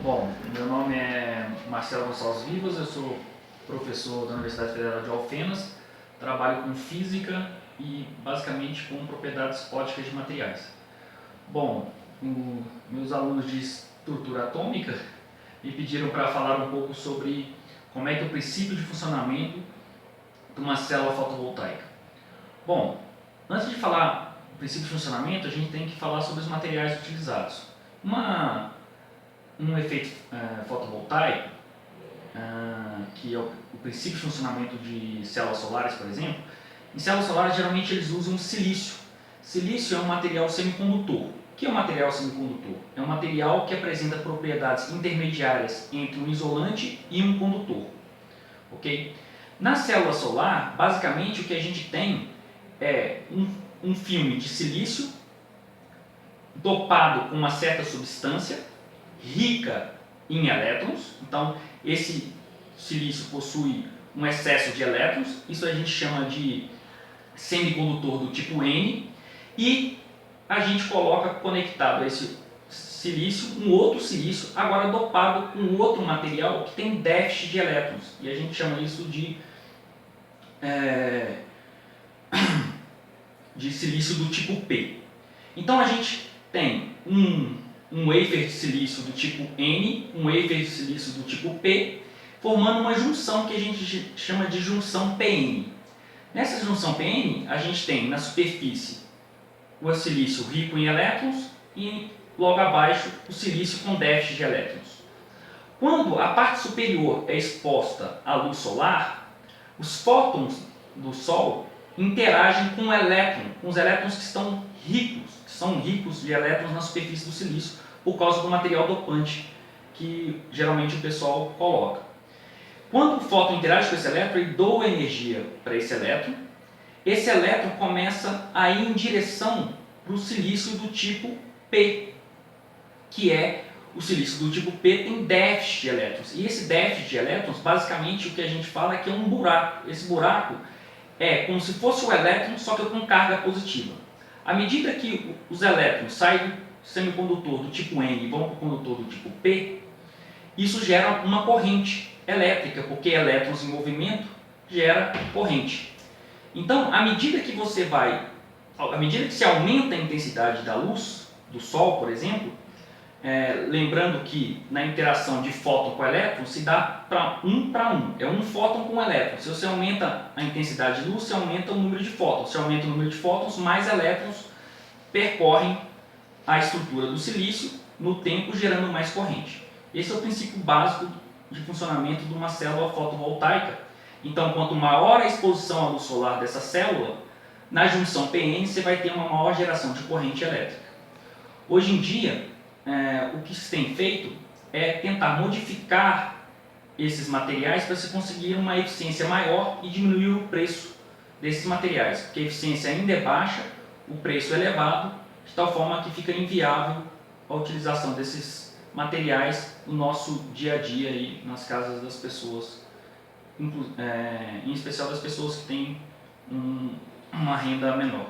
Bom, meu nome é Marcelo Gonçalves Vivas, eu sou professor da Universidade Federal de Alfenas, trabalho com física e basicamente com propriedades óticas de materiais. Bom, meus alunos de estrutura atômica me pediram para falar um pouco sobre como é que é o princípio de funcionamento de uma célula fotovoltaica. Bom, antes de falar do princípio de funcionamento, a gente tem que falar sobre os materiais utilizados. Um efeito fotovoltaico, que é o princípio de funcionamento de células solares, por exemplo. Em células solares, geralmente eles usam silício. Silício é um material semicondutor. O que é um material semicondutor? É um material que apresenta propriedades intermediárias entre um isolante e um condutor. Okay? Na célula solar, basicamente o que a gente tem é um filme de silício dopado com uma certa substância rica em elétrons. Então, esse silício possui um excesso de elétrons, isso a gente chama de semicondutor do tipo N, e a gente coloca conectado a esse silício um outro silício, agora dopado com outro material que tem déficit de elétrons, e a gente chama isso de silício do tipo P. Então a gente tem um wafer de silício do tipo N, um wafer de silício do tipo P, formando uma junção que a gente chama de junção PN. Nessa junção PN, a gente tem na superfície o silício rico em elétrons e logo abaixo o silício com déficit de elétrons. Quando a parte superior é exposta à luz solar, os fótons do Sol interagem com os elétrons que são ricos de elétrons na superfície do silício, por causa do material dopante que geralmente o pessoal coloca. Quando o fóton interage com esse elétron, ele doa energia para esse elétron começa a ir em direção para o silício do tipo P, que é o silício do tipo P tem déficit de elétrons. E esse déficit de elétrons, basicamente o que a gente fala é que é um buraco. Esse buraco é como se fosse o elétron, só que com carga positiva. À medida que os elétrons saem do semicondutor do tipo N e vão para o condutor do tipo P, isso gera uma corrente elétrica, porque elétrons em movimento gera corrente. Então, à medida que se aumenta a intensidade da luz, do Sol, por exemplo, lembrando que na interação de fóton com elétron se dá para um, é um fóton com um elétron. Se você aumenta a intensidade de luz, você aumenta o número de fótons. Se aumenta o número de fótons, mais elétrons percorrem a estrutura do silício no tempo, gerando mais corrente. Esse é o princípio básico de funcionamento de uma célula fotovoltaica. Então, quanto maior a exposição à luz solar dessa célula, na junção PN você vai ter uma maior geração de corrente elétrica. Hoje em dia, o que se tem feito é tentar modificar esses materiais para se conseguir uma eficiência maior e diminuir o preço desses materiais, porque a eficiência ainda é baixa, o preço é elevado, de tal forma que fica inviável a utilização desses materiais no nosso dia a dia e nas casas das pessoas, em especial das pessoas que têm uma renda menor.